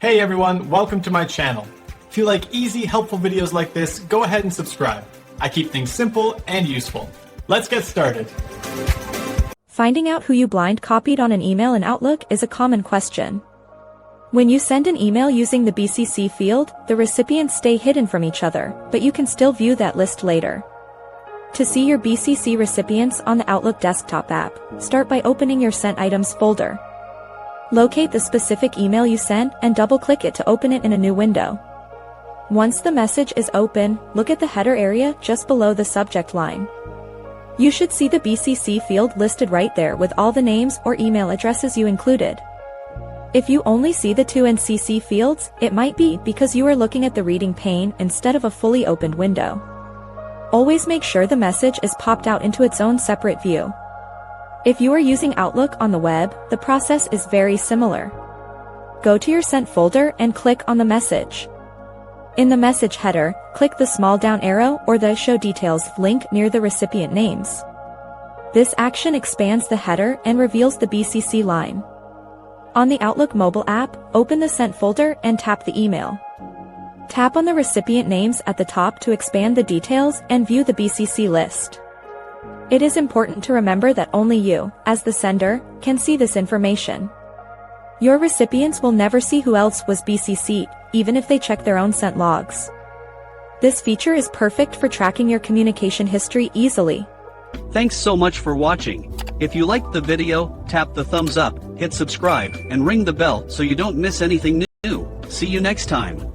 Hey everyone, welcome to my channel. If you like easy, helpful videos like this, go ahead and subscribe. I keep things simple and useful. Let's get started. Finding out who you blind copied on an email in Outlook is a common question. When you send an email using the BCC field, the recipients stay hidden from each other, but you can still view that list later. To see your BCC recipients on the Outlook desktop app, start by opening your Sent Items folder. Locate the specific email you sent and double-click it to open it in a new window. Once the message is open, look at the header area just below the subject line. You should see the BCC field listed right there with all the names or email addresses you included. If you only see the To and CC fields, it might be because you are looking at the reading pane instead of a fully opened window. Always make sure the message is popped out into its own separate view. If you are using Outlook on the web, the process is very similar. Go to your Sent folder and click on the message. In the message header, click the small down arrow or the Show Details link near the recipient names. This action expands the header and reveals the BCC line. On the Outlook mobile app, open the Sent folder and tap the email. Tap on the recipient names at the top to expand the details and view the BCC list. It is important to remember that only you, as the sender, can see this information. Your recipients will never see who else was BCC'd, even if they check their own Sent logs. This feature is perfect for tracking your communication history easily. Thanks so much for watching. If you liked the video, tap the thumbs up, hit subscribe, and ring the bell so you don't miss anything new. See you next time.